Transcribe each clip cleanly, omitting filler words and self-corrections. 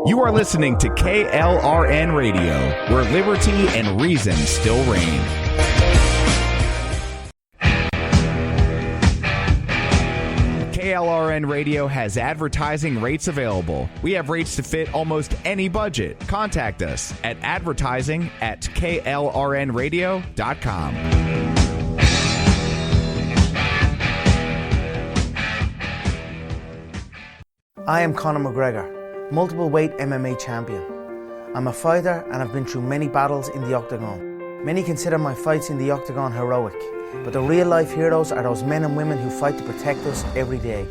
You are listening to KLRN Radio, where liberty and reason still reign. KLRN Radio has advertising rates available. We have rates to fit almost any budget. Contact us at advertising@klrnradio.com. I am Conor McGregor, multiple weight MMA champion. I'm a fighter and I've been through many battles in the octagon. Many consider my fights in the octagon heroic, but the real life heroes are those men and women who fight to protect us every day.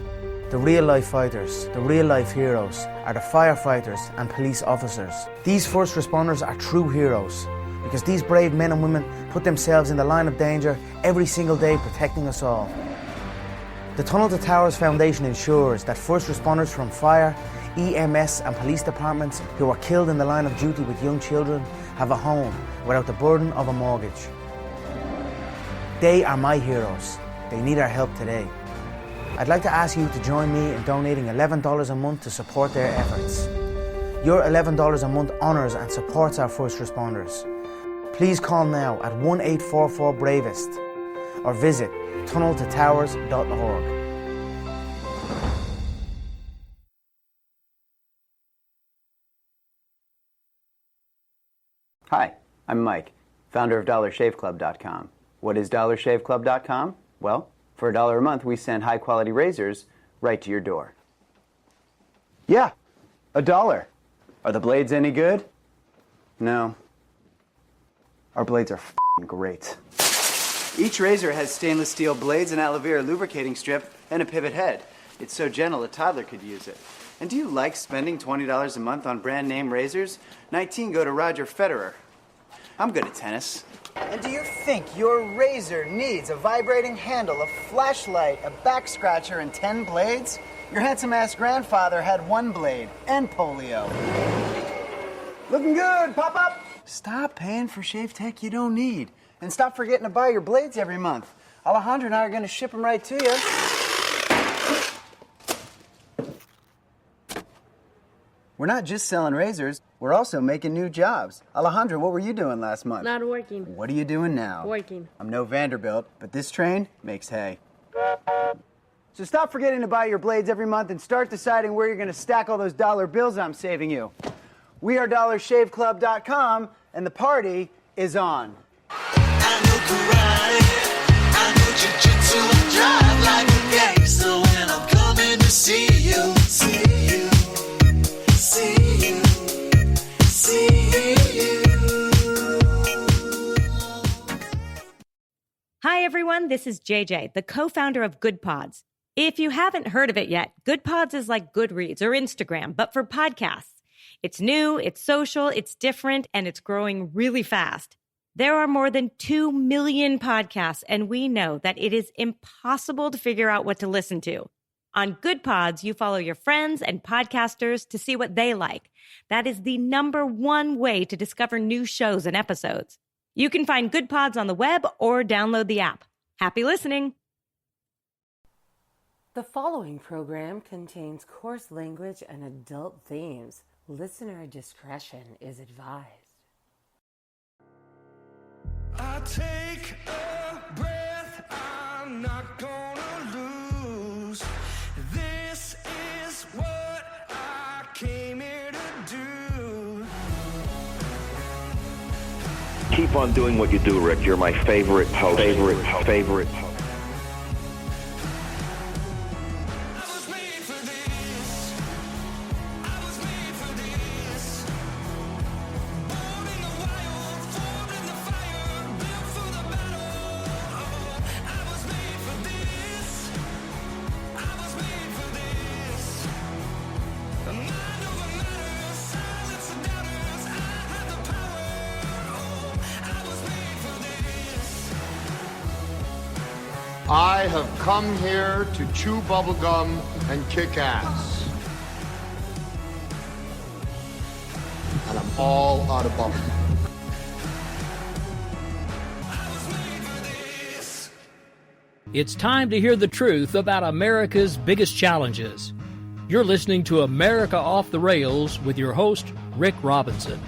The real life fighters, the real life heroes, are the firefighters and police officers. These first responders are true heroes, because these brave men and women put themselves in the line of danger every single day protecting us all. The Tunnel to Towers Foundation ensures that first responders from fire, EMS and police departments who are killed in the line of duty with young children have a home without the burden of a mortgage. They are my heroes. They need our help today. I'd like to ask you to join me in donating $11 a month to support their efforts. Your $11 a month honours and supports our first responders. Please call now at 1-844-BRAVEST or visit tunneltotowers.org. Hi, I'm Mike, founder of DollarShaveClub.com. What is DollarShaveClub.com? Well, for $1 a month, we send high-quality razors right to your door. Yeah, $1. Are the blades any good? No. Our blades are f***ing great. Each razor has stainless steel blades, an aloe vera lubricating strip, and a pivot head. It's so gentle a toddler could use it. And do you like spending $20 a month on brand name razors? 19 go to Roger Federer. I'm good at tennis. And do you think your razor needs a vibrating handle, a flashlight, a back scratcher, and 10 blades? Your handsome-ass grandfather had 1 blade and polio. Looking good, pop up! Stop paying for shave tech you don't need. And stop forgetting to buy your blades every month. Alejandro and I are going to ship them right to you. We're not just selling razors, we're also making new jobs. Alejandro, what were you doing last month? Not working. What are you doing now? Working. I'm no Vanderbilt, but this train makes hay. So stop forgetting to buy your blades every month and start deciding where you're going to stack all those dollar bills I'm saving you. We are DollarShaveClub.com, and the party is on. I know karate, I know jiu-jitsu, I drive like a gangster when I'm coming to see you, see you, see you, see you. Hi everyone, this is JJ, the co-founder of Good Pods. If you haven't heard of it yet, Good Pods is like Goodreads or Instagram, but for podcasts. It's new, it's social, it's different, and it's growing really fast. There are more than 2 million podcasts, and we know that it is impossible to figure out what to listen to. On Good Pods, you follow your friends and podcasters to see what they like. That is the #1 way to discover new shows and episodes. You can find Good Pods on the web or download the app. Happy listening! The following program contains coarse language and adult themes. Listener discretion is advised. I take a breath, I'm not gonna lose. This is what I came here to do. Keep on doing what you do, Rick. You're my favorite host. Favorite host. I have come here to chew bubblegum and kick ass. And I'm all out of bubblegum. It's time to hear the truth about America's biggest challenges. You're listening to America Off the Rails with your host, Rick Robinson.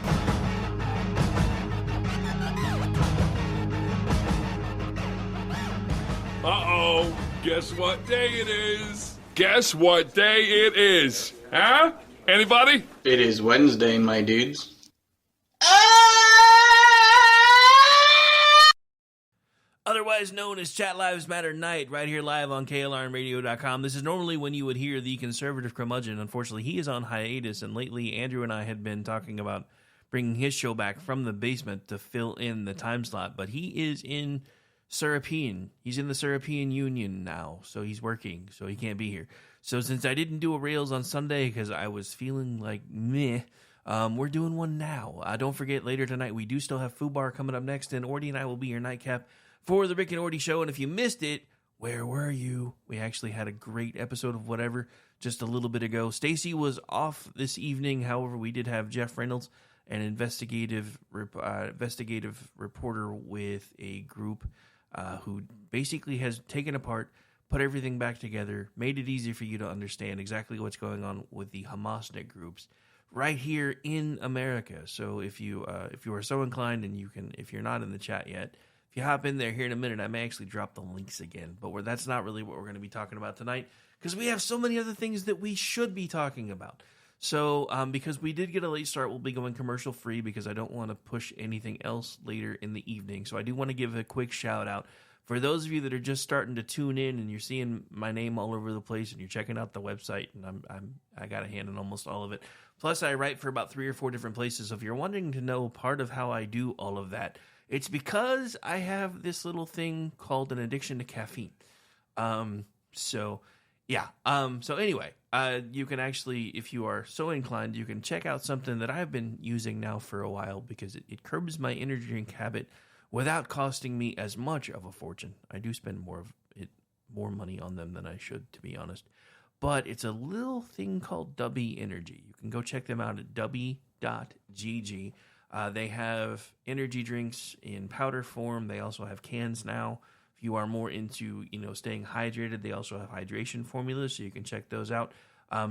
Uh-oh, guess what day it is? Guess what day it is? Huh? Anybody? It is Wednesday, my dudes. Otherwise known as Chat Lives Matter Night, right here live on KLRNradio.com. This is normally when you would hear the conservative curmudgeon. Unfortunately, he is on hiatus, and lately Andrew and I had been talking about bringing his show back from the basement to fill in the time slot, but he is in Surapian. He's in the Surapian Union now, so he's working, so he can't be here. So since I didn't do a Rails on Sunday because I was feeling like meh, we're doing one now. Don't forget, later tonight we do still have Fubar coming up next, and Ordy and I will be your nightcap for the Rick and Ordy Show. And if you missed it, where were you? We actually had a great episode of Whatever just a little bit ago. Stacy was off this evening. However, we did have Jeff Reynolds, an investigative reporter with a group who basically has taken apart, put everything back together, made it easy for you to understand exactly what's going on with the Hamasnik groups right here in America. So if you are so inclined, and you can, if you're not in the chat yet, if you hop in there here in a minute, I may actually drop the links again, but that's not really what we're going to be talking about tonight, because we have so many other things that we should be talking about. So because we did get a late start, we'll be going commercial free because I don't want to push anything else later in the evening. So I do want to give a quick shout out for those of you that are just starting to tune in and you're seeing my name all over the place and you're checking out the website, and I got a hand in almost all of it. Plus I write for about 3 or 4 different places. So if you're wanting to know part of how I do all of that, it's because I have this little thing called an addiction to caffeine. So anyway, you can actually, if you are so inclined, you can check out something that I've been using now for a while because it curbs my energy drink habit without costing me as much of a fortune. I do spend more money on them than I should, to be honest. But it's a little thing called Dubby Energy. You can go check them out at dubby.gg. They have energy drinks in powder form. They also have cans now. If you are more into, staying hydrated, they also have hydration formulas, so you can check those out.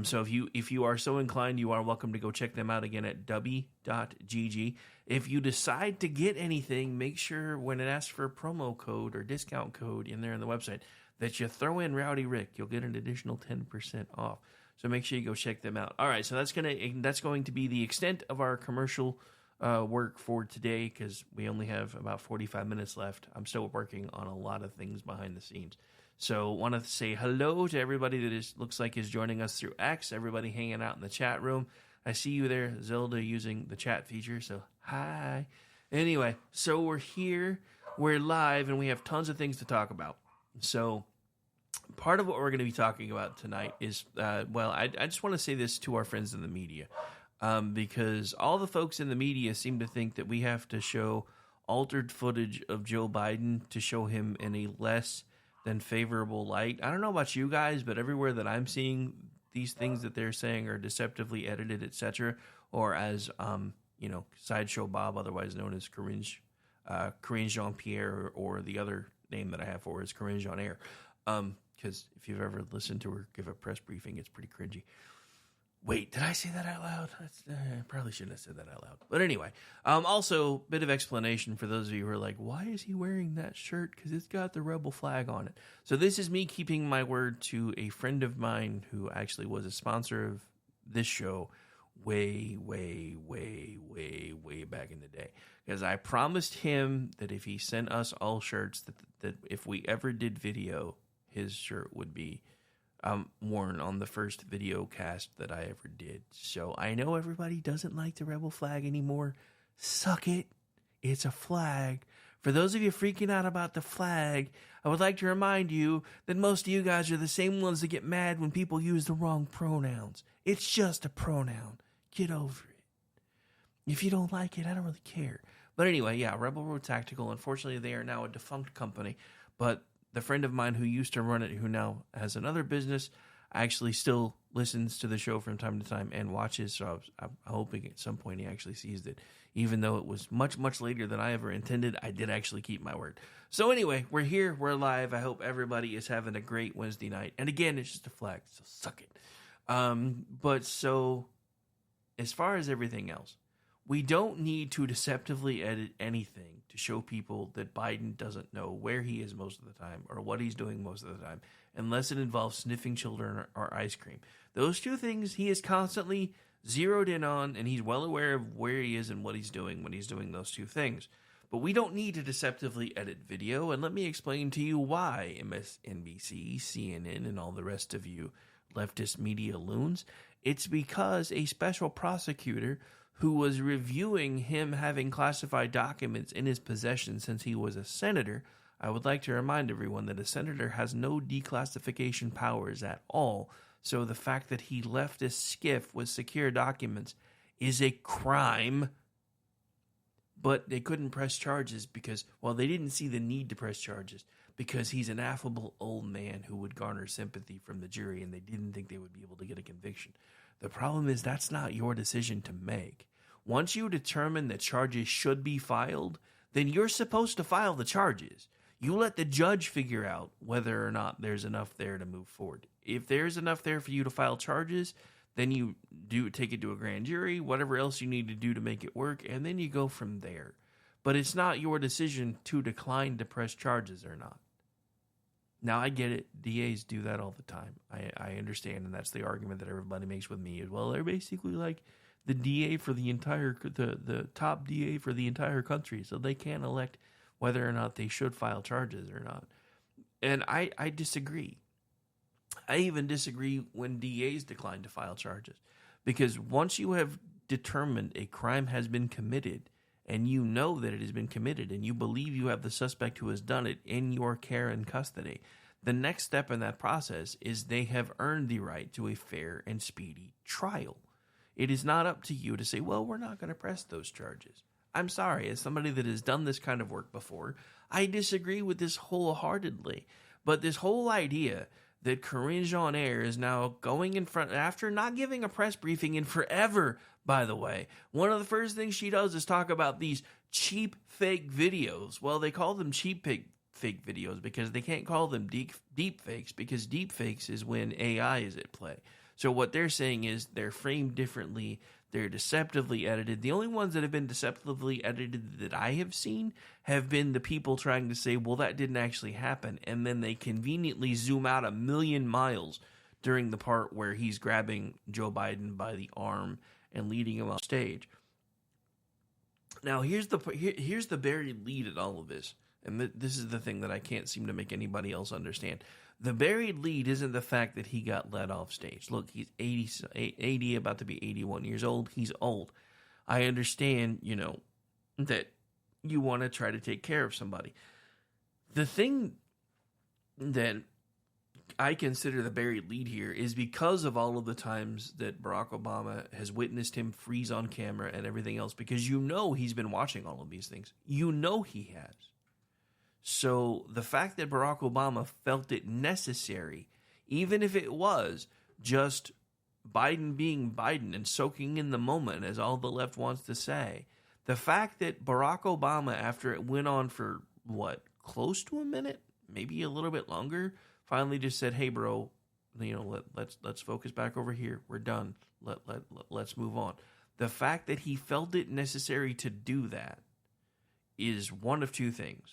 So if you are so inclined, you are welcome to go check them out again at dubby.gg. If you decide to get anything, make sure when it asks for a promo code or discount code in there on the website that you throw in Rowdy Rick. You'll get an additional 10% off. So make sure you go check them out. All right, so that's going to be the extent of our commercial work for today, because we only have about 45 minutes left. I'm still working on a lot of things behind the scenes. So want to say hello to everybody that looks like is joining us through X, everybody hanging out in the chat room. I see you there, Zelda, using the chat feature, so hi. Anyway, so we're here, we're live, and we have tons of things to talk about. So part of what we're going to be talking about tonight is, I just want to say this to our friends in the media. Because all the folks in the media seem to think that we have to show altered footage of Joe Biden to show him in a less than favorable light. I don't know about you guys, but everywhere that I'm seeing these things that they're saying are deceptively edited, etc., or as Sideshow Bob, otherwise known as Corinne Jean-Pierre, or the other name that I have for her is Corinne Jean-Air. Because if you've ever listened to her give a press briefing, it's pretty cringy. Wait, did I say that out loud? I probably shouldn't have said that out loud. But anyway, also, bit of explanation for those of you who are like, why is he wearing that shirt? Because it's got the rebel flag on it. So this is me keeping my word to a friend of mine who actually was a sponsor of this show way, way, way, way, way back in the day. Because I promised him that if he sent us all shirts, that if we ever did video, his shirt would be worn on the first video cast that I ever did. So I know everybody doesn't like the rebel flag anymore. Suck it. It's a flag. For those of you freaking out about the flag, I would like to remind you that most of you guys are the same ones that get mad when people use the wrong pronouns. It's just a pronoun. Get over it. If you don't like it, I don't really care. But anyway, yeah, Rebel Road Tactical, unfortunately, they are now a defunct company, but the friend of mine who used to run it, who now has another business, actually still listens to the show from time to time and watches. So I'm hoping at some point he actually sees that even though it was much, much later than I ever intended, I did actually keep my word. So anyway, we're here. We're live. I hope everybody is having a great Wednesday night. And again, it's just a flag, so suck it. But so, as far as everything else, we don't need to deceptively edit anything to show people that Biden doesn't know where he is most of the time or what he's doing most of the time, unless it involves sniffing children or ice cream. Those two things he is constantly zeroed in on, and he's well aware of where he is and what he's doing when he's doing those two things. But we don't need to deceptively edit video, and let me explain to you why MSNBC, CNN, and all the rest of you leftist media loons. It's because a special prosecutor who was reviewing him having classified documents in his possession since he was a senator. I would like to remind everyone that a senator has no declassification powers at all, so the fact that he left a skiff with secure documents is a crime. But they couldn't press charges because, well, they didn't see the need to press charges because he's an affable old man who would garner sympathy from the jury, and they didn't think they would be able to get a conviction. The problem is that's not your decision to make. Once you determine that charges should be filed, then you're supposed to file the charges. You let the judge figure out whether or not there's enough there to move forward. If there's enough there for you to file charges, then you do take it to a grand jury, whatever else you need to do to make it work, and then you go from there. But it's not your decision to decline to press charges or not. Now, I get it. DAs do that all the time. I understand, and that's the argument that everybody makes with me as well. They're basically like the DA for the entire, the top DA for the entire country, so they can't elect whether or not they should file charges or not. And I disagree. I even disagree when DAs decline to file charges, because once you have determined a crime has been committed and you know that it has been committed and you believe you have the suspect who has done it in your care and custody, the next step in that process is they have earned the right to a fair and speedy trial. It is not up to you to say, well, we're not going to press those charges. I'm sorry, as somebody that has done this kind of work before, I disagree with this wholeheartedly. But this whole idea that Karine Jean-Pierre is now going in front, after not giving a press briefing in forever, by the way, one of the first things she does is talk about these cheap fake videos. Well, they call them cheap fake videos because they can't call them deep fakes, because deep fakes is when AI is at play. So what they're saying is they're framed differently, they're deceptively edited. The only ones that have been deceptively edited that I have seen have been the people trying to say, well, that didn't actually happen. And then they conveniently zoom out 1,000,000 miles during the part where he's grabbing Joe Biden by the arm and leading him off stage. Now, here's the buried lead in all of this. And this is the thing that I can't seem to make anybody else understand. The buried lead isn't the fact that he got led off stage. Look, he's 80, about to be 81 years old. He's old. I understand, that you want to try to take care of somebody. The thing that I consider the buried lead here is because of all of the times that Barack Obama has witnessed him freeze on camera and everything else, because he's been watching all of these things. He has. So the fact that Barack Obama felt it necessary, even if it was just Biden being Biden and soaking in the moment, as all the left wants to say, the fact that Barack Obama, after it went on for, close to a minute, maybe a little bit longer, finally just said, hey, bro, let's focus back over here. We're done. Let's move on. The fact that he felt it necessary to do that is one of two things.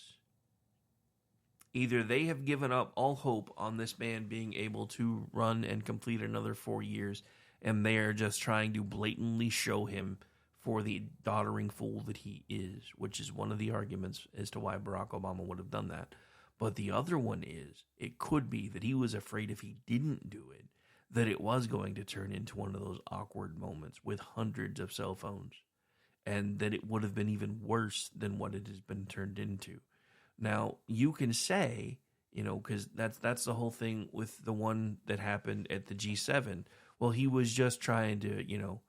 Either they have given up all hope on this man being able to run and complete another 4 years, and they are just trying to blatantly show him for the doddering fool that he is, which is one of the arguments as to why Barack Obama would have done that. But the other one is, it could be that he was afraid if he didn't do it, that it was going to turn into one of those awkward moments with hundreds of cell phones, and that it would have been even worse than what it has been turned into. Now, you can say, because that's the whole thing with the one that happened at the G7. Well, he was just trying to,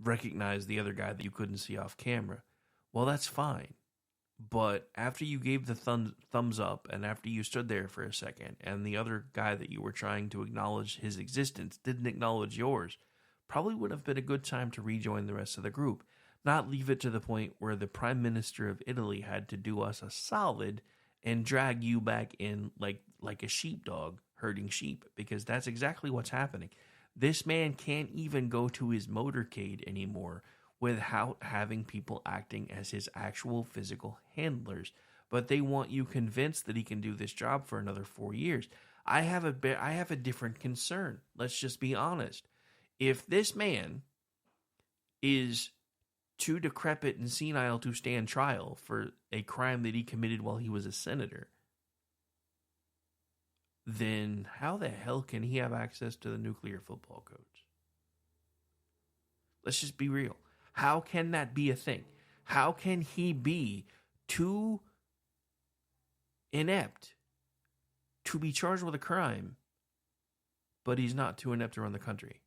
recognize the other guy that you couldn't see off camera. Well, that's fine. But after you gave the thumbs up and after you stood there for a second and the other guy that you were trying to acknowledge his existence didn't acknowledge yours, probably would have been a good time to rejoin the rest of the group. Not leave it to the point where the Prime Minister of Italy had to do us a solid and drag you back in like a sheepdog herding sheep, because that's exactly what's happening. This man can't even go to his motorcade anymore without having people acting as his actual physical handlers. But they want you convinced that he can do this job for another 4 years. I have a different concern. Let's just be honest. If this man is too decrepit and senile to stand trial for a crime that he committed while he was a senator, then how the hell can he have access to the nuclear football codes? Let's just be real. How can that be a thing? How can he be too inept to be charged with a crime, but he's not too inept to run the country?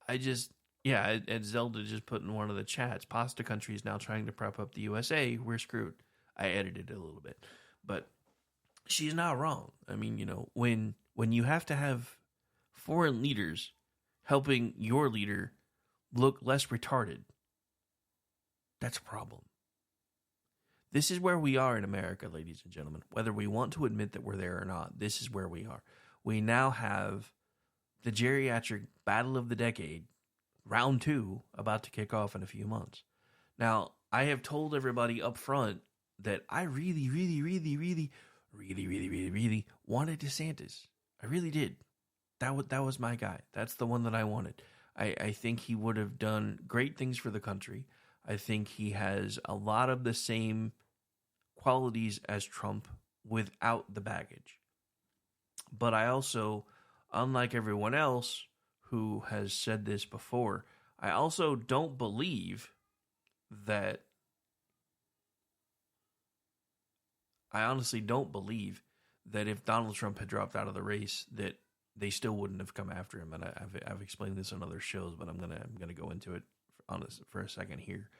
And Zelda just put in one of the chats, pasta country is now trying to prop up the USA. We're screwed. I edited it a little bit, but she's not wrong. I mean, when you have to have foreign leaders helping your leader look less retarded, that's a problem. This is where we are in America, ladies and gentlemen. Whether we want to admit that we're there or not, this is where we are. We now have the geriatric battle of the decade, round 2, about to kick off in a few months. Now, I have told everybody up front that I really wanted DeSantis. I really did. That was my guy. That's the one that I wanted. I think he would have done great things for the country. I think he has a lot of the same qualities as Trump without the baggage. But I also, unlike everyone else who has said this before, I also don't believe that I honestly don't believe that if Donald Trump had dropped out of the race, that they still wouldn't have come after him. And I've explained this on other shows, but I'm gonna go into it for a second here.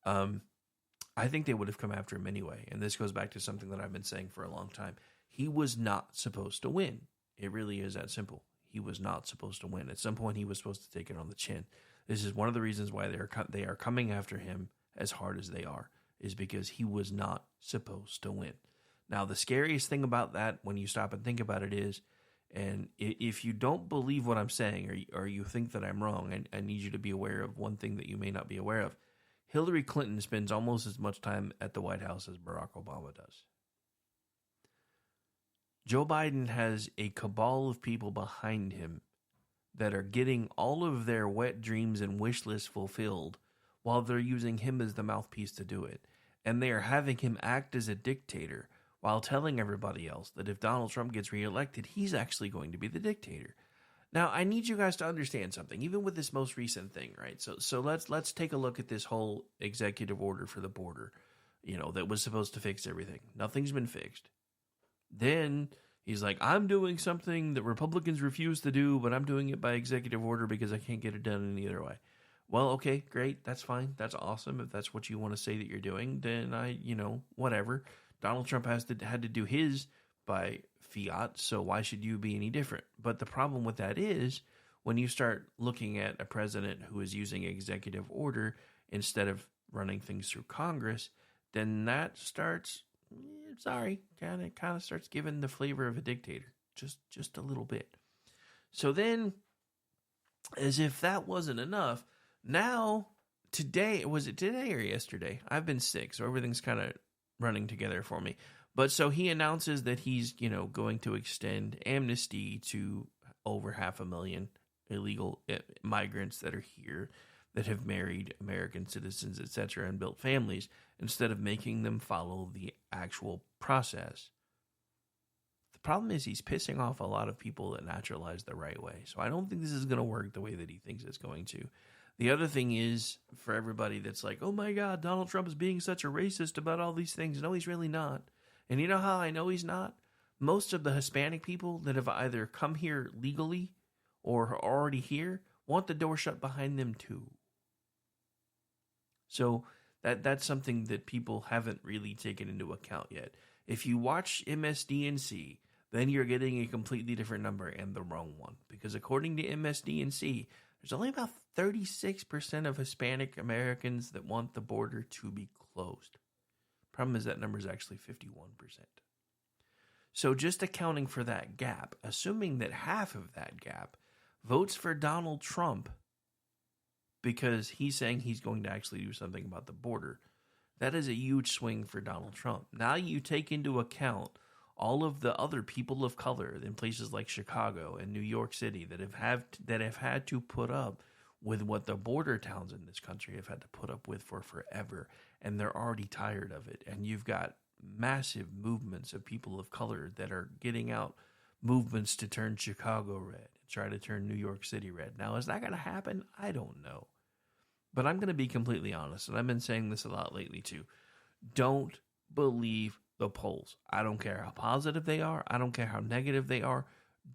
I think they would have come after him anyway. And this goes back to something that I've been saying for a long time. He was not supposed to win. It really is that simple. He was not supposed to win. At some point, he was supposed to take it on the chin. This is one of the reasons why they are coming after him as hard as they are, is because he was not supposed to win. Now, the scariest thing about that, when you stop and think about it, is, and if you don't believe what I'm saying, or you think that I'm wrong, I need you to be aware of one thing that you may not be aware of. Hillary Clinton spends almost as much time at the White House as Barack Obama does. Joe Biden has a cabal of people behind him that are getting all of their wet dreams and wish lists fulfilled while they're using him as the mouthpiece to do it. And they are having him act as a dictator while telling everybody else that if Donald Trump gets reelected, he's actually going to be the dictator. Now, I need you guys to understand something, even with this most recent thing, right? So let's take a look at this whole executive order for the border, that was supposed to fix everything. Nothing's been fixed. Then he's like, I'm doing something that Republicans refuse to do, but I'm doing it by executive order because I can't get it done any other way. Well, okay, great. That's fine. That's awesome. If that's what you want to say that you're doing, then whatever. Donald Trump had to do his by fiat, so why should you be any different? But the problem with that is when you start looking at a president who is using executive order instead of running things through Congress, then that starts, kind of starts giving the flavor of a dictator, just a little bit. So then, as if that wasn't enough, now today, was it today or yesterday? I've been sick, so everything's kind of running together for me. But so he announces that he's, going to extend amnesty to over 500,000 illegal migrants that are here, that have married American citizens, etc., and built families, instead of making them follow the actual process. The problem is he's pissing off a lot of people that naturalize the right way. So I don't think this is going to work the way that he thinks it's going to. The other thing is, for everybody that's like, oh my God, Donald Trump is being such a racist about all these things. No, he's really not. And you know how I know he's not? Most of the Hispanic people that have either come here legally or are already here want the door shut behind them too. So that's something that people haven't really taken into account yet. If you watch MSDNC, then you're getting a completely different number and the wrong one. Because according to MSDNC, there's only about 36% of Hispanic Americans that want the border to be closed. Problem is that number is actually 51%. So just accounting for that gap, assuming that half of that gap votes for Donald Trump because he's saying he's going to actually do something about the border, that is a huge swing for Donald Trump. Now you take into account all of the other people of color in places like Chicago and New York City that have had to put up with what the border towns in this country have had to put up with for forever, and they're already tired of it. And you've got massive movements of people of color that are getting out movements to turn Chicago red and try to turn New York City red. Now, is that going to happen? I don't know. But I'm going to be completely honest, and I've been saying this a lot lately too. Don't believe the polls. I don't care how positive they are. I don't care how negative they are.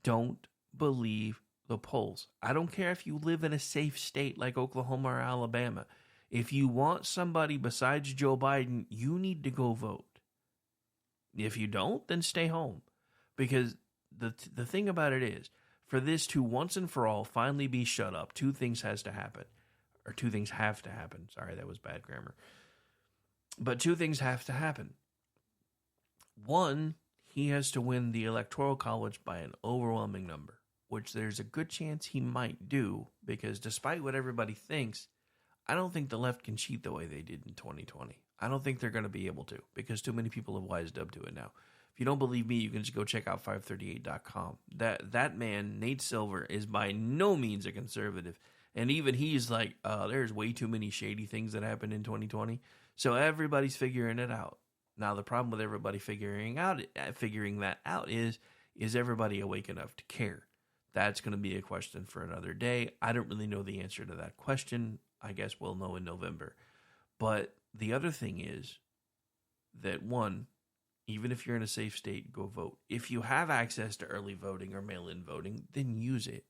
Don't believe the polls. I don't care if you live in a safe state like Oklahoma or Alabama. If you want somebody besides Joe Biden, you need to go vote. If you don't, then stay home. Because the thing about it is, for this to once and for all finally be shut up, two things have to happen. Sorry, that was bad grammar. But two things have to happen. One, he has to win the Electoral College by an overwhelming number, which there's a good chance he might do, because despite what everybody thinks, I don't think the left can cheat the way they did in 2020. I don't think they're going to be able to, because too many people have wised up to it now. If you don't believe me, you can just go check out 538.com. That man, Nate Silver, is by no means a conservative. And even he's like, there's way too many shady things that happened in 2020. So everybody's figuring it out. Now, the problem with everybody figuring that out is everybody awake enough to care? That's going to be a question for another day. I don't really know the answer to that question. I guess we'll know in November. But the other thing is that, one, even if you're in a safe state, go vote. If you have access to early voting or mail-in voting, then use it.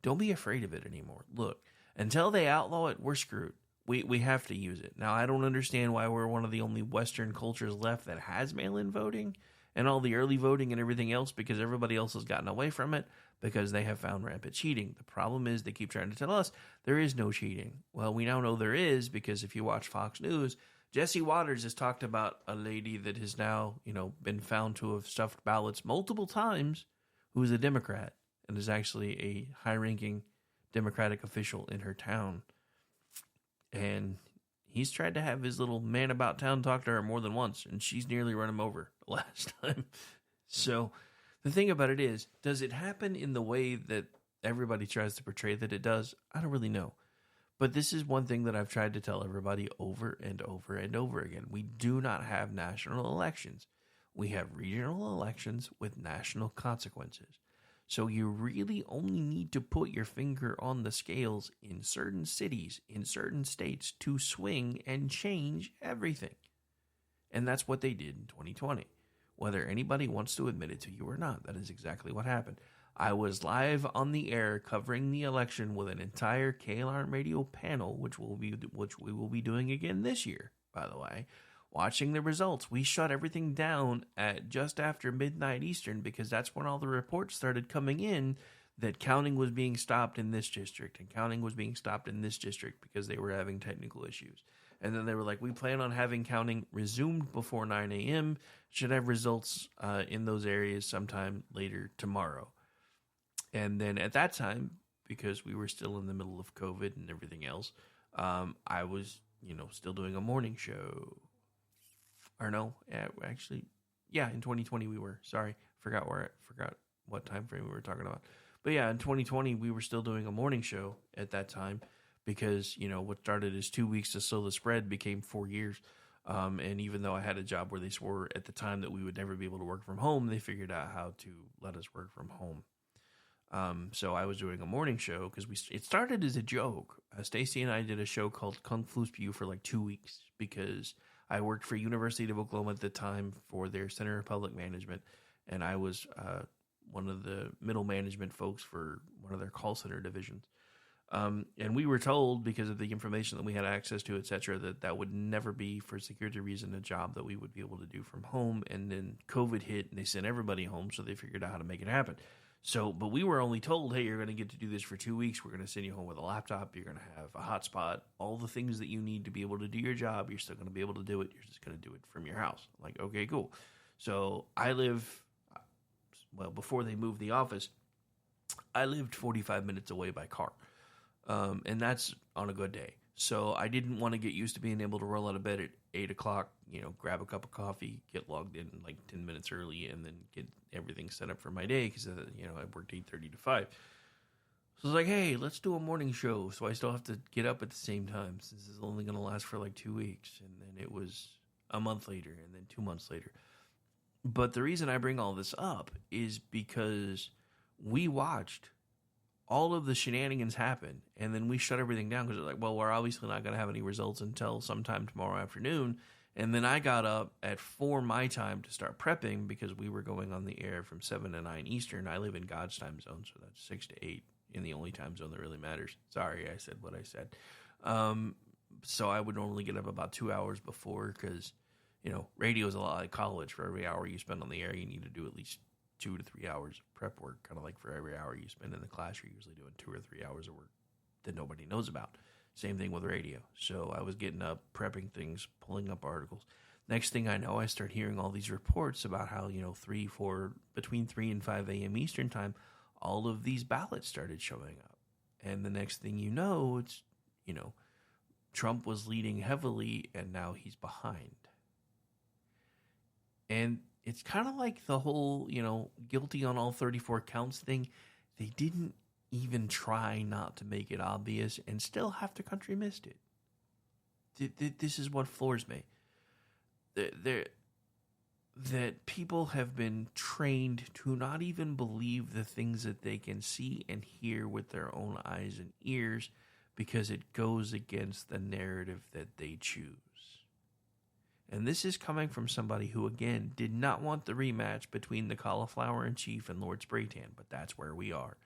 Don't be afraid of it anymore. Look, until they outlaw it, we're screwed. We have to use it. Now, I don't understand why we're one of the only Western cultures left that has mail-in voting and all the early voting and everything else, because everybody else has gotten away from it because they have found rampant cheating. The problem is they keep trying to tell us there is no cheating. Well, we now know there is, because if you watch Fox News, Jesse Waters has talked about a lady that has now, been found to have stuffed ballots multiple times, who is a Democrat and is actually a high-ranking Democratic official in her town. And he's tried to have his little man about town talk to her more than once, and she's nearly run him over last time. So the thing about it is, does it happen in the way that everybody tries to portray that it does? I don't really know. But this is one thing that I've tried to tell everybody over and over and over again. We do not have national elections. We have regional elections with national consequences. So you really only need to put your finger on the scales in certain cities, in certain states, to swing and change everything. And that's what they did in 2020. Whether anybody wants to admit it to you or not, that is exactly what happened. I was live on the air covering the election with an entire KLRN radio panel, which we will be doing again this year, by the way. Watching the results, we shut everything down at just after midnight Eastern, because that's when all the reports started coming in that counting was being stopped in this district and counting was being stopped in this district because they were having technical issues. And then they were like, we plan on having counting resumed before 9 a.m. Should have results in those areas sometime later tomorrow. And then at that time, because we were still in the middle of COVID and everything else, I was, still doing a morning show. Or no, actually, yeah, in 2020 we were. Sorry, forgot what time frame we were talking about. But yeah, in 2020 we were still doing a morning show at that time, because what started as 2 weeks to slow the spread became 4 years. And even though I had a job where they swore at the time that we would never be able to work from home, they figured out how to let us work from home. So I was doing a morning show because it started as a joke. Stacy and I did a show called Kung Flu Spew for like 2 weeks, because I worked for University of Oklahoma at the time for their Center of Public Management, and I was one of the middle management folks for one of their call center divisions. And we were told, because of the information that we had access to, et cetera, that would never be, for security reason, a job that we would be able to do from home. And then COVID hit, and they sent everybody home, so they figured out how to make it happen. So, but we were only told, hey, you're going to get to do this for 2 weeks. We're going to send you home with a laptop. You're going to have a hotspot, all the things that you need to be able to do your job. You're still going to be able to do it. You're just going to do it from your house. Like, okay, cool. So I live, well, before they moved the office, I lived 45 minutes away by car. And that's on a good day. So I didn't want to get used to being able to roll out of bed at 8 o'clock, grab a cup of coffee, get logged in like 10 minutes early, and then get everything set up for my day because, I worked 8:30 to 5. So I was like, hey, let's do a morning show. So I still have to get up at the same time. This is only going to last for like 2 weeks. And then it was a month later and then 2 months later. But the reason I bring all this up is because we watched all of the shenanigans happen, and then we shut everything down because they're like, well, we're obviously not going to have any results until sometime tomorrow afternoon. And then I got up at 4 my time to start prepping because we were going on the air from 7 to 9 Eastern. I live in God's time zone, so that's 6 to 8 in the only time zone that really matters. Sorry, I said what I said. So I would normally get up about 2 hours before because, radio is a lot like college. For every hour you spend on the air, you need to do at least 2 to 3 hours of prep work, kind of like for every hour you spend in the class, you're usually doing 2 or 3 hours of work that nobody knows about. Same thing with radio. So I was getting up, prepping things, pulling up articles. Next thing I know, I start hearing all these reports about how, between 3 and 5 a.m. Eastern time, all of these ballots started showing up. And the next thing you know, it's, Trump was leading heavily and now he's behind. And it's kind of like the whole, guilty on all 34 counts thing. They didn't even try not to make it obvious, and still half the country missed it. This is what floors me. That people have been trained to not even believe the things that they can see and hear with their own eyes and ears because it goes against the narrative that they choose. And this is coming from somebody who, again, did not want the rematch between the Cauliflower in Chief and Lord Spraytan, but that's where we are.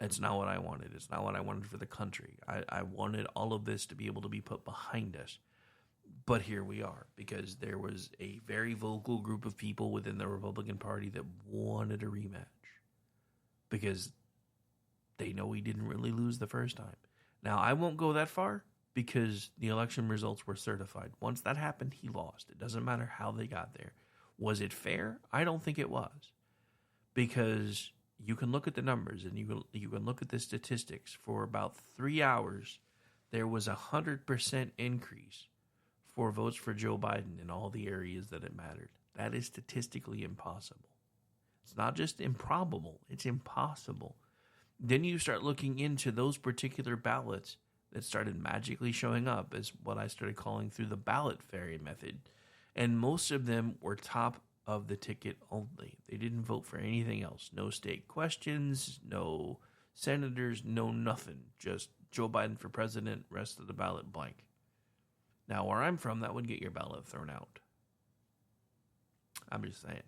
It's not what I wanted. It's not what I wanted for the country. I wanted all of this to be able to be put behind us. But here we are, because there was a very vocal group of people within the Republican Party that wanted a rematch. Because they know he didn't really lose the first time. Now, I won't go that far, because the election results were certified. Once that happened, he lost. It doesn't matter how they got there. Was it fair? I don't think it was. Because you can look at the numbers and you can look at the statistics. For about 3 hours, there was 100% increase for votes for Joe Biden in all the areas that it mattered. That is statistically impossible. It's not just improbable, it's impossible. Then you start looking into those particular ballots that started magically showing up as what I started calling through the ballot fairy method. And most of them were top of the ticket only. They didn't vote for anything else. No state questions, no senators, no nothing. Just Joe Biden for president, rest of the ballot blank. Now, where I'm from, that would get your ballot thrown out. I'm just saying.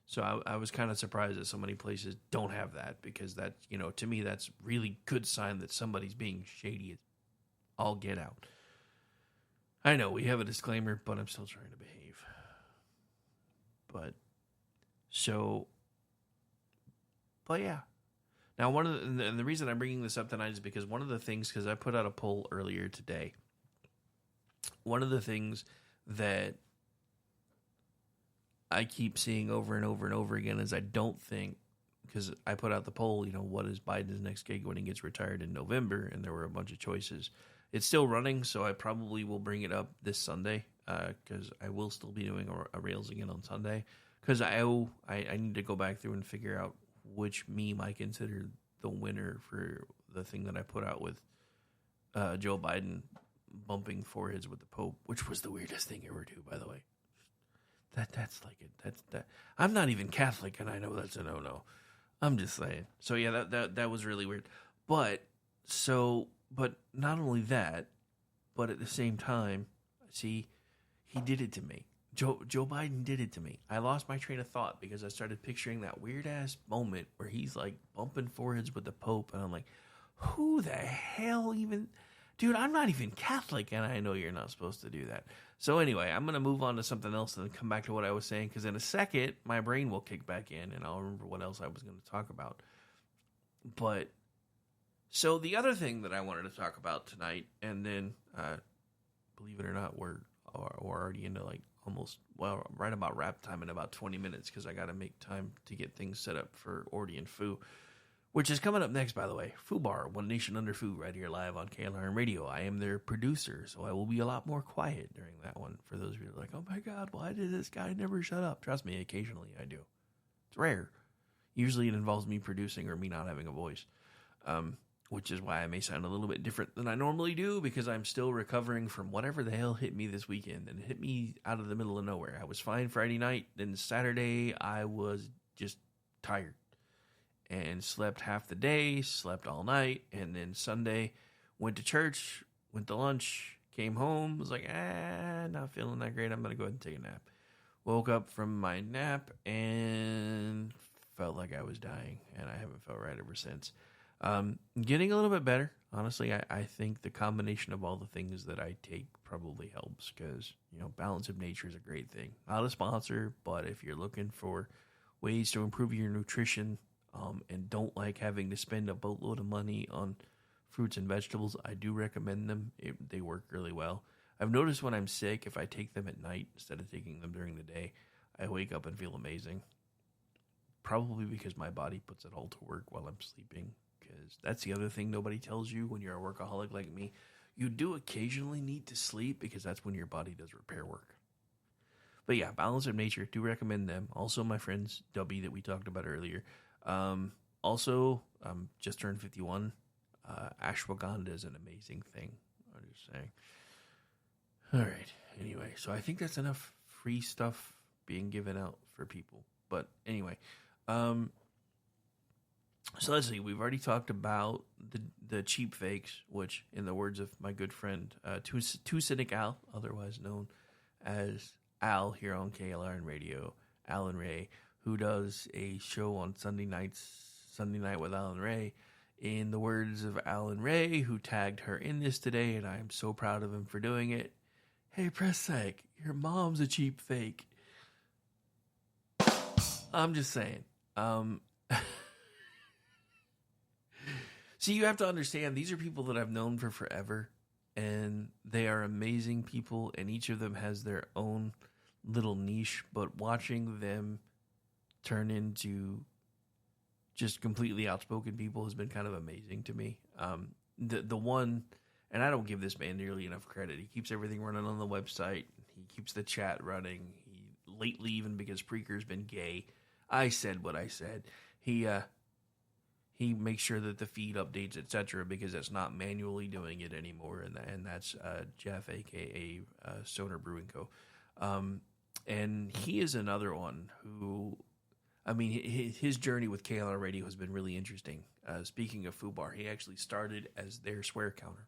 So I was kind of surprised that so many places don't have that, because that, to me, that's really good sign that somebody's being shady. I'll get out. I know we have a disclaimer, but I'm still trying to behave. But yeah. Now, the reason I'm bringing this up tonight is because one of the things, because I put out a poll earlier today, one of the things that I keep seeing over and over and over again is I don't think, because I put out the poll, what is Biden's next gig when he gets retired in November? And there were a bunch of choices. It's still running, so I probably will bring it up this Sunday, because I will still be doing a Rails again on Sunday, because I need to go back through and figure out which meme I consider the winner for the thing that I put out with Joe Biden bumping foreheads with the Pope, which was the weirdest thing ever too, by the way. That's I'm not even Catholic, and I know that's a no-no. I'm just saying. So yeah, that was really weird. But not only that, but at the same time, see, he did it to me. Joe Biden did it to me. I lost my train of thought because I started picturing that weird ass moment where he's like bumping foreheads with the Pope, and I'm like, who the hell even? Dude, I'm not even Catholic, and I know you're not supposed to do that. So anyway, I'm going to move on to something else and then come back to what I was saying, because in a second, my brain will kick back in, and I'll remember what else I was going to talk about. But, so the other thing that I wanted to talk about tonight, and then, believe it or not, we're already into like right about wrap time in about 20 minutes because I got to make time to get things set up for Ordy and Foo, which is coming up next, by the way. Foo Bar, One Nation Under Foo, right here live on KLRN Radio. I am their producer, so I will be a lot more quiet during that one. For those of you who are like, oh my God, why did this guy never shut up? Trust me, occasionally I do. It's rare. Usually it involves me producing or me not having a voice, which is why I may sound a little bit different than I normally do because I'm still recovering from whatever the hell hit me this weekend. And it hit me out of the middle of nowhere. I was fine Friday night. Then Saturday, I was just tired and slept half the day, slept all night. And then Sunday, went to church, went to lunch, came home, was like, not feeling that great. I'm going to go ahead and take a nap. Woke up from my nap and felt like I was dying. And I haven't felt right ever since. Getting a little bit better. Honestly, I think the combination of all the things that I take probably helps because, balance of nature is a great thing. Not a sponsor, but if you're looking for ways to improve your nutrition and don't like having to spend a boatload of money on fruits and vegetables, I do recommend them. They work really well. I've noticed when I'm sick, if I take them at night instead of taking them during the day, I wake up and feel amazing. Probably because my body puts it all to work while I'm sleeping. Because that's the other thing nobody tells you when you're a workaholic like me. You do occasionally need to sleep because that's when your body does repair work. But yeah, Balance of Nature, do recommend them. Also, my friends, Dubby, that we talked about earlier. Also, just turned 51. Ashwagandha is an amazing thing. I'm just saying. All right. Anyway, so I think that's enough free stuff being given out for people. But anyway, so let's see. We've already talked about the cheap fakes, which, in the words of my good friend, Two Cynic Al, otherwise known as Al here on KLRN Radio, Alan Ray, who does a show on Sunday Night with Alan Ray. In the words of Alan Ray, who tagged her in this today, and I am so proud of him for doing it. Hey, press sec, your mom's a cheap fake. I'm just saying. See, you have to understand, these are people that I've known for forever, and they are amazing people, and each of them has their own little niche, but watching them turn into just completely outspoken people has been kind of amazing to me. The one, and I don't give this man nearly enough credit, he keeps everything running on the website, he keeps the chat running, lately, even because Preaker's been gay, I said what I said, he makes sure that the feed updates, etc., because it's not manually doing it anymore, and that's Jeff, a.k.a. Stoner Brewing Co. And he is another one who, I mean, his journey with KLR Radio has been really interesting. Speaking of Foo Bar, he actually started as their swear counter.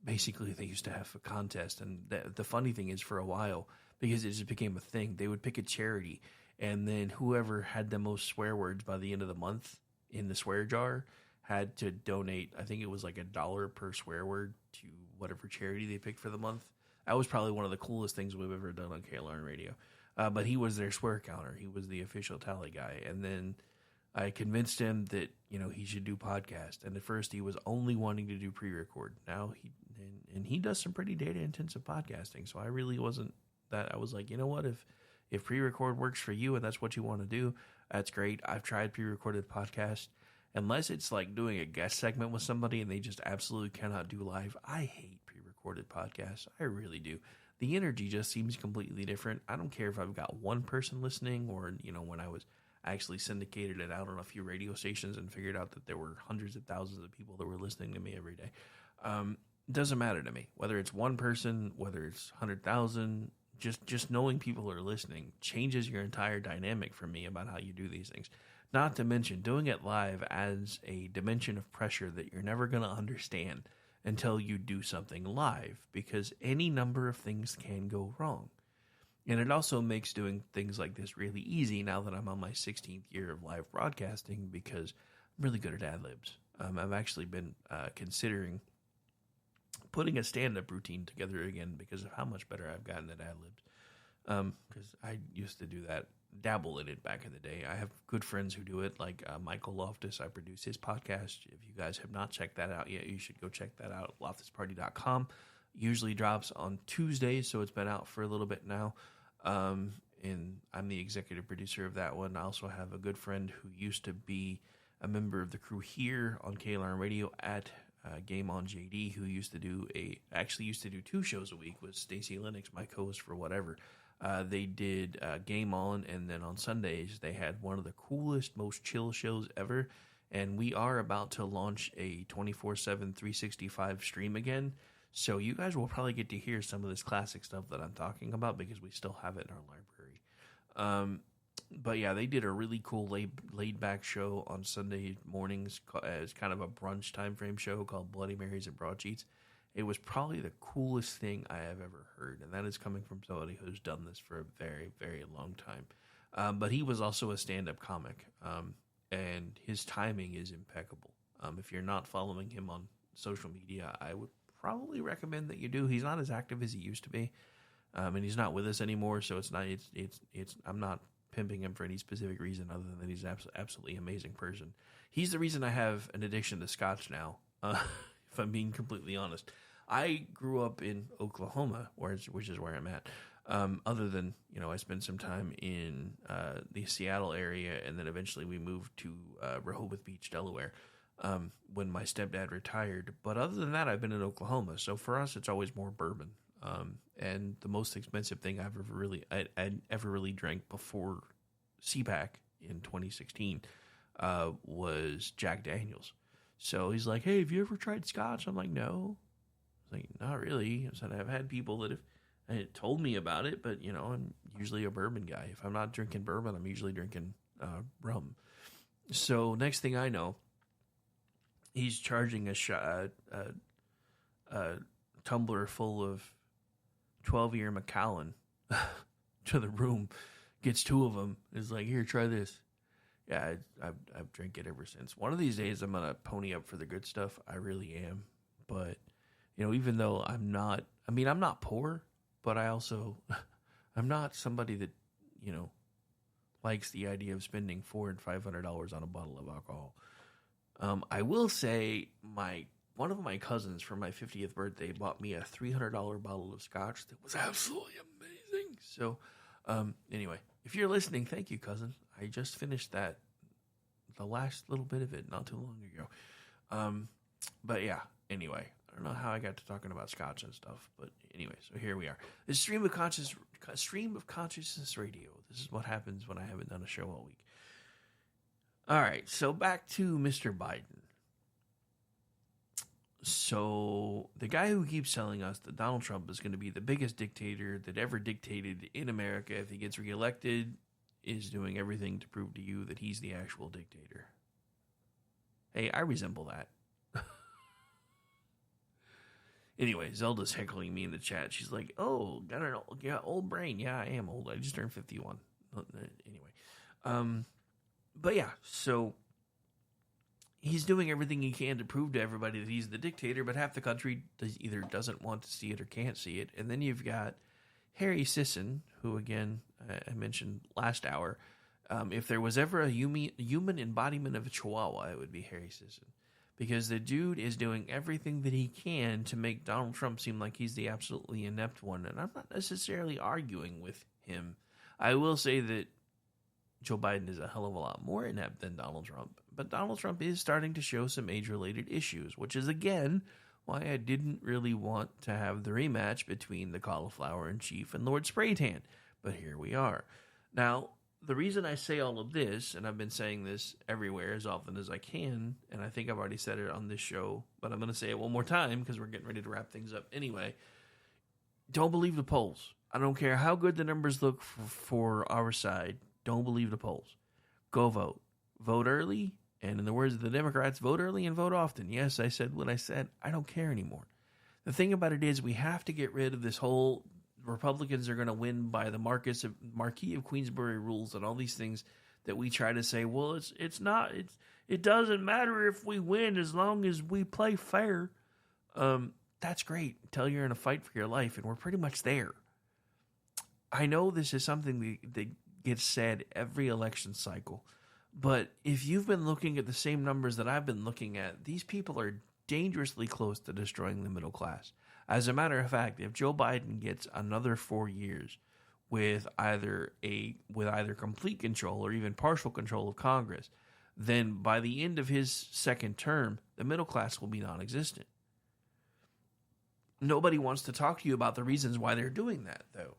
Basically, they used to have a contest, and the funny thing is, for a while, because it just became a thing, they would pick a charity, and then whoever had the most swear words by the end of the month in the swear jar had to donate, I think it was like $1 per swear word to whatever charity they picked for the month. That was probably one of the coolest things we've ever done on KLRN Radio. But he was their swear counter. He was the official tally guy. And then I convinced him that, he should do podcast. And at first he was only wanting to do pre-record. Now he does some pretty data intensive podcasting. So I really wasn't that. I was like, you know what, if pre-record works for you and that's what you want to do, that's great. I've tried pre-recorded podcast. Unless it's like doing a guest segment with somebody and they just absolutely cannot do live. I hate pre-recorded podcasts. I really do. The energy just seems completely different. I don't care if I've got one person listening or, when I was actually syndicated it out on a few radio stations and figured out that there were hundreds of thousands of people that were listening to me every day. It doesn't matter to me. Whether it's one person, whether it's 100,000, just knowing people are listening changes your entire dynamic for me about how you do these things. Not to mention, doing it live adds a dimension of pressure that you're never going to understand until you do something live, because any number of things can go wrong. And it also makes doing things like this really easy now that I'm on my 16th year of live broadcasting, because I'm really good at ad-libs. I've actually been considering putting a stand-up routine together again because of how much better I've gotten at ad-libs. Because I used to do that, dabble in it back in the day. I have good friends who do it, like Michael Loftus. I produce his podcast. If you guys have not checked that out yet, you should go check that out at loftusparty.com. Usually drops on Tuesdays, so it's been out for a little bit now. And I'm the executive producer of that one. I also have a good friend who used to be a member of the crew here on KLRN Radio at Game On JD, who used to do 2 shows a week with Stacey Lennox, my co-host for whatever. They did Game On, and then on Sundays they had one of the coolest, most chill shows ever. And we are about to launch a 24/7, 365 stream again. So you guys will probably get to hear some of this classic stuff that I'm talking about because we still have it in our library. But yeah, they did a really cool laid back show on Sunday mornings as kind of a brunch time frame show called Bloody Marys and Broadsheets. It was probably the coolest thing I have ever heard, and that is coming from somebody who's done this for a very, very long time. But he was also a stand-up comic, and his timing is impeccable. If you're not following him on social media, I would probably recommend that you do. He's not as active as he used to be, and he's not with us anymore. So I'm not pimping him for any specific reason other than that he's absolutely amazing person. He's the reason I have an addiction to scotch now. If I'm being completely honest, I grew up in Oklahoma, which is where I'm at. Other than, I spent some time in the Seattle area, and then eventually we moved to Rehoboth Beach, Delaware, when my stepdad retired. But other than that, I've been in Oklahoma. So for us, it's always more bourbon. And the most expensive thing I'd ever really drank before CPAC in 2016 was Jack Daniels. So he's like, "Hey, have you ever tried scotch?" I'm like, "No." I was like, "Not really." I said, "I've had people that have told me about it, but I'm usually a bourbon guy. If I'm not drinking bourbon, I'm usually drinking rum." So next thing I know, he's charging a tumbler full of 12-year Macallan to the room, gets 2 of them, is like, "Here, try this." Yeah, I've drank it ever since. One of these days, I'm going to pony up for the good stuff. I really am. But, even though I'm not poor, but I also, I'm not somebody that, likes the idea of spending $400 and $500 on a bottle of alcohol. I will say one of my cousins for my 50th birthday bought me a $300 bottle of scotch that was absolutely amazing. So, anyway, if you're listening, thank you, cousin. I just finished the last little bit of it not too long ago. But yeah, anyway, I don't know how I got to talking about scotch and stuff, but anyway, so here we are. The Stream of Consciousness Radio. This is what happens when I haven't done a show all week. All right, so back to Mr. Biden. So the guy who keeps telling us that Donald Trump is going to be the biggest dictator that ever dictated in America if he gets reelected is doing everything to prove to you that he's the actual dictator. Hey, I resemble that. Anyway, Zelda's heckling me in the chat. She's like, "Oh, got an old brain." Yeah, I am old. I just turned 51. Anyway. But yeah, so he's doing everything he can to prove to everybody that he's the dictator, but half the country either doesn't want to see it or can't see it. And then you've got Harry Sisson, who, again, I mentioned last hour. If there was ever a human embodiment of a chihuahua, it would be Harry Sisson. Because the dude is doing everything that he can to make Donald Trump seem like he's the absolutely inept one. And I'm not necessarily arguing with him. I will say that Joe Biden is a hell of a lot more inept than Donald Trump. But Donald Trump is starting to show some age-related issues, which is, again, why I didn't really want to have the rematch between the Cauliflower in Chief and Lord Spraytan. But here we are. Now, the reason I say all of this, and I've been saying this everywhere as often as I can, and I think I've already said it on this show, but I'm going to say it one more time because we're getting ready to wrap things up anyway. Don't believe the polls. I don't care how good the numbers look for our side. Don't believe the polls. Go vote. Vote early, and in the words of the Democrats, vote early and vote often. Yes, I said what I said. I don't care anymore. The thing about it is we have to get rid of this whole Republicans are going to win by the Marquis of Queensberry rules and all these things that we try to say, well, it doesn't matter if we win as long as we play fair. That's great until you're in a fight for your life, and we're pretty much there. I know this is something that gets said every election cycle, but if you've been looking at the same numbers that I've been looking at, these people are dangerously close to destroying the middle class. As a matter of fact, if Joe Biden gets another 4 years with either complete control or even partial control of Congress, then by the end of his second term, the middle class will be non-existent. Nobody wants to talk to you about the reasons why they're doing that, though.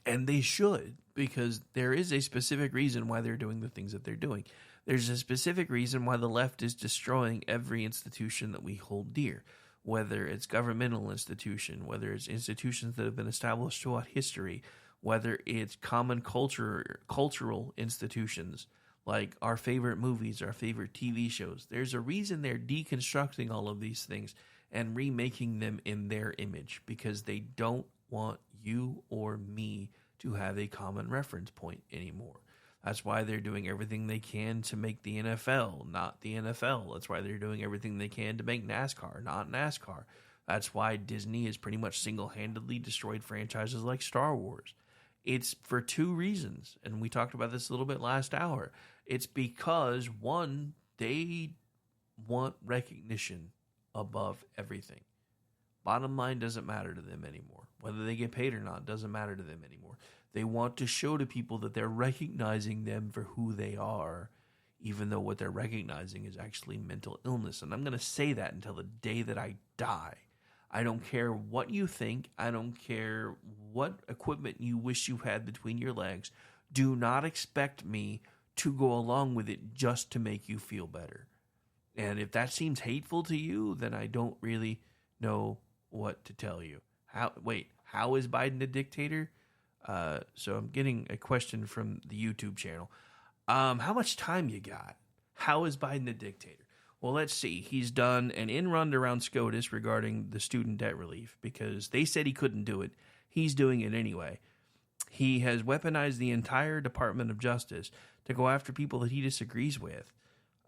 And they should, because there is a specific reason why they're doing the things that they're doing. There's a specific reason why the left is destroying every institution that we hold dear, whether it's governmental institution, whether it's institutions that have been established throughout history, whether it's common cultural institutions like our favorite movies, our favorite TV shows. There's a reason they're deconstructing all of these things and remaking them in their image, because they don't want you or me to have a common reference point anymore. That's why they're doing everything they can to make the NFL not the NFL. That's why they're doing everything they can to make NASCAR not NASCAR. That's why Disney has pretty much single-handedly destroyed franchises like Star Wars. It's for two reasons, and we talked about this a little bit last hour. It's because, one, they want recognition above everything. Bottom line doesn't matter to them anymore. Whether they get paid or not doesn't matter to them anymore. They want to show to people that they're recognizing them for who they are, even though what they're recognizing is actually mental illness. And I'm going to say that until the day that I die. I don't care what you think. I don't care what equipment you wish you had between your legs. Do not expect me to go along with it just to make you feel better. And if that seems hateful to you, then I don't really know what to tell you. How is Biden a dictator? So I'm getting a question from the YouTube channel. How much time you got? How is Biden a dictator? Well, let's see. He's done an in-run around SCOTUS regarding the student debt relief because they said he couldn't do it. He's doing it anyway. He has weaponized the entire Department of Justice to go after people that he disagrees with.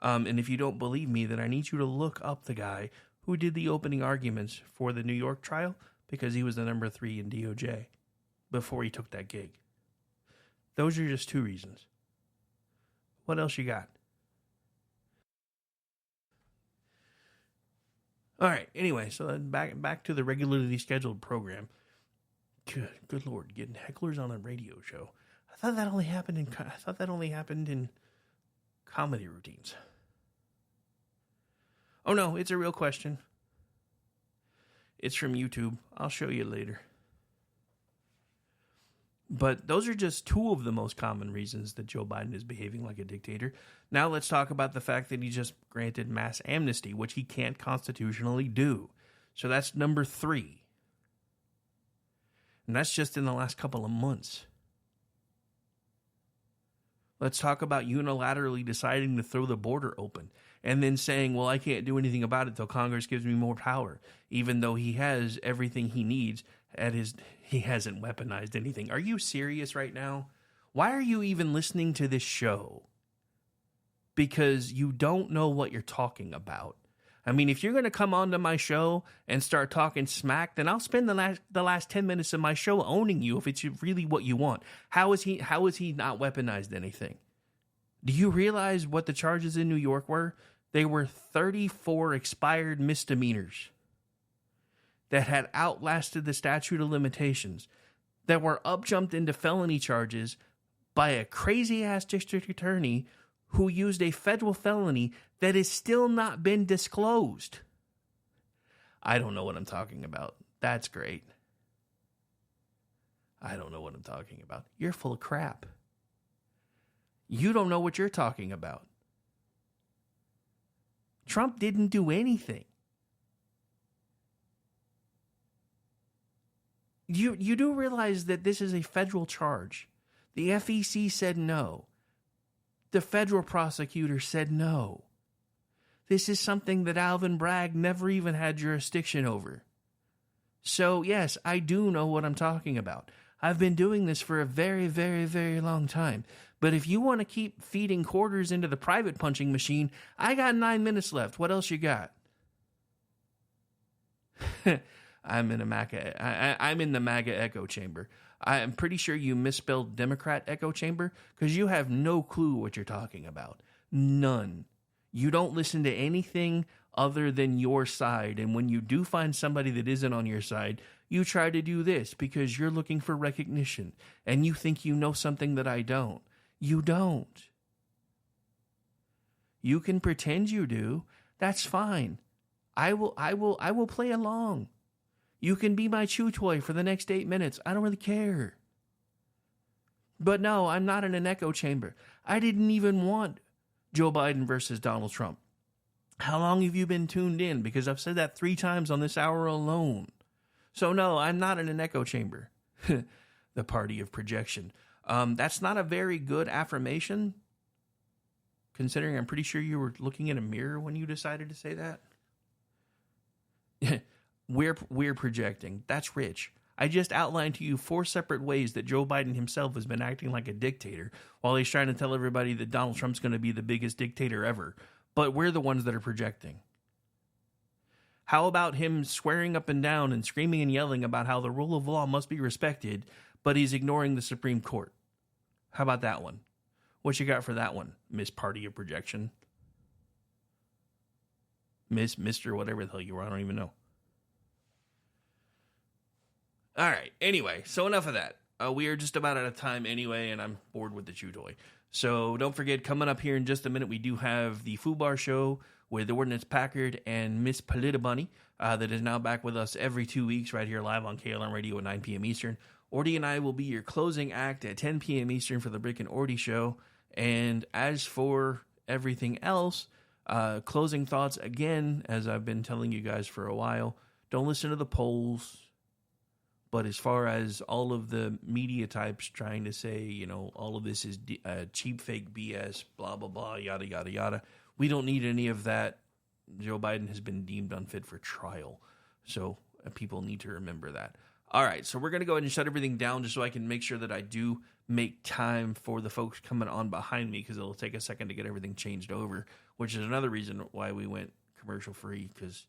And if you don't believe me, then I need you to look up the guy who did the opening arguments for the New York trial, because he was the number 3 in DOJ before he took that gig. Those are just two reasons. What else you got? All right. Anyway, so then back to the regularly scheduled program. Good Lord, getting hecklers on a radio show. I thought that only happened in comedy routines. Oh no, it's a real question. It's from YouTube. I'll show you later. But those are just two of the most common reasons that Joe Biden is behaving like a dictator. Now let's talk about the fact that he just granted mass amnesty, which he can't constitutionally do. So that's number 3. And that's just in the last couple of months. Let's talk about unilaterally deciding to throw the border open and then saying, well, I can't do anything about it till Congress gives me more power, even though he has everything he needs he hasn't weaponized anything. Are you serious right now? Why are you even listening to this show? Because you don't know what you're talking about. I mean, if you're going to come onto my show and start talking smack, then I'll spend the last 10 minutes of my show owning you if it's really what you want. How is he not weaponized anything? Do you realize what the charges in New York were? They were 34 expired misdemeanors that had outlasted the statute of limitations, that were upjumped into felony charges by a crazy-ass district attorney who used a federal felony that has still not been disclosed. I don't know what I'm talking about. That's great. I don't know what I'm talking about. You're full of crap. You don't know what you're talking about. Trump didn't do anything. You do realize that this is a federal charge. The FEC said no. The federal prosecutor said no. This is something that Alvin Bragg never even had jurisdiction over. So, yes, I do know what I'm talking about. I've been doing this for a very, very, very long time. But if you want to keep feeding quarters into the private punching machine, I got 9 minutes left. What else you got? I'm in the MAGA echo chamber. I'm pretty sure you misspelled Democrat echo chamber because you have no clue what you're talking about. None. You don't listen to anything other than your side. And when you do find somebody that isn't on your side, you try to do this because you're looking for recognition and you think you know something that I don't. You don't. You can pretend you do. That's fine. I will play along. You can be my chew toy for the next 8 minutes. I don't really care. But no, I'm not in an echo chamber. I didn't even want Joe Biden versus Donald Trump. How long have you been tuned in? Because I've said that 3 times on this hour alone. So no, I'm not in an echo chamber. The party of projection. That's not a very good affirmation, considering I'm pretty sure you were looking in a mirror when you decided to say that. We're projecting. That's rich. I just outlined to you 4 separate ways that Joe Biden himself has been acting like a dictator while he's trying to tell everybody that Donald Trump's going to be the biggest dictator ever. But we're the ones that are projecting. How about him swearing up and down and screaming and yelling about how the rule of law must be respected, but he's ignoring the Supreme Court? How about that one? What you got for that one, Miss Party of Projection? Mr. whatever the hell you were, I don't even know. All right, anyway, so enough of that. We are just about out of time anyway, and I'm bored with the chew toy. So don't forget, coming up here in just a minute, we do have the FUBAR show with the Ordnance Packard and Miss Polita Bunny that is now back with us every 2 weeks right here live on KLM Radio at 9 p.m. Eastern. Ordy and I will be your closing act at 10 p.m. Eastern for the Rick and Ordy show. And as for everything else, closing thoughts, again, as I've been telling you guys for a while, don't listen to the polls. But as far as all of the media types trying to say, you know, all of this is cheap, fake BS, blah, blah, blah, yada, yada, yada, we don't need any of that. Joe Biden has been deemed unfit for trial. So people need to remember that. All right, so we're going to go ahead and shut everything down just so I can make sure that I do make time for the folks coming on behind me, because it'll take a second to get everything changed over, which is another reason why we went commercial-free, because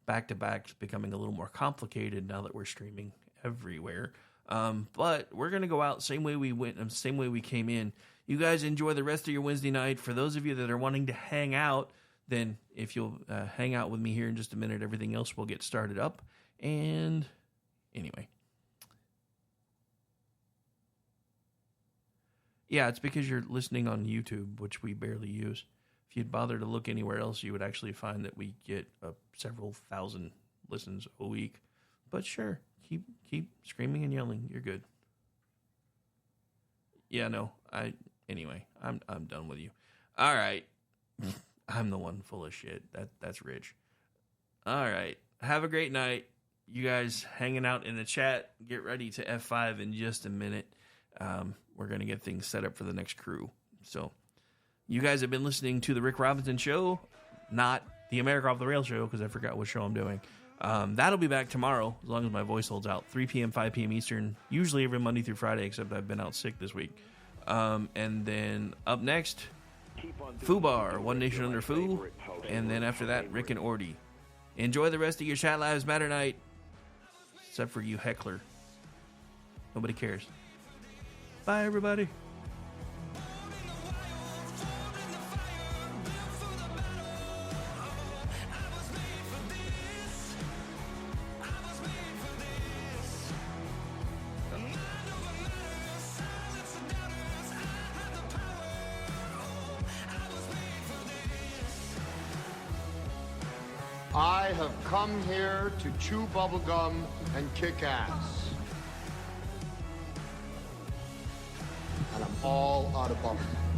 back-to-back is becoming a little more complicated now that we're streaming everywhere. But we're going to go out same way we went and same way we came in. You guys enjoy the rest of your Wednesday night. For those of you that are wanting to hang out, then if you'll hang out with me here in just a minute, everything else will get started up. And anyway. Yeah, it's because you're listening on YouTube, which we barely use. If you'd bother to look anywhere else, you would actually find that we get several thousand listens a week. But sure, keep screaming and yelling. You're good. Yeah, no, anyway, I'm done with you. All right. I'm the one full of shit. That's Rich. All right. Have a great night. You guys hanging out in the chat. Get ready to F5 in just a minute. We're going to get things set up for the next crew. So you guys have been listening to the Rick Robinson Show, not the America Off the Rails Show, because I forgot what show I'm doing. That'll be back tomorrow, as long as my voice holds out. 3 p.m., 5 p.m. Eastern, usually every Monday through Friday, except I've been out sick this week. And then up next, FUBAR, One Nation Under Foo. And then after that, Rick and Ordy. Enjoy the rest of your Chat Lives Matter night. Except for you, heckler. Nobody cares. Bye, everybody. I have come here to chew bubblegum and kick ass. And I'm all out of bubblegum.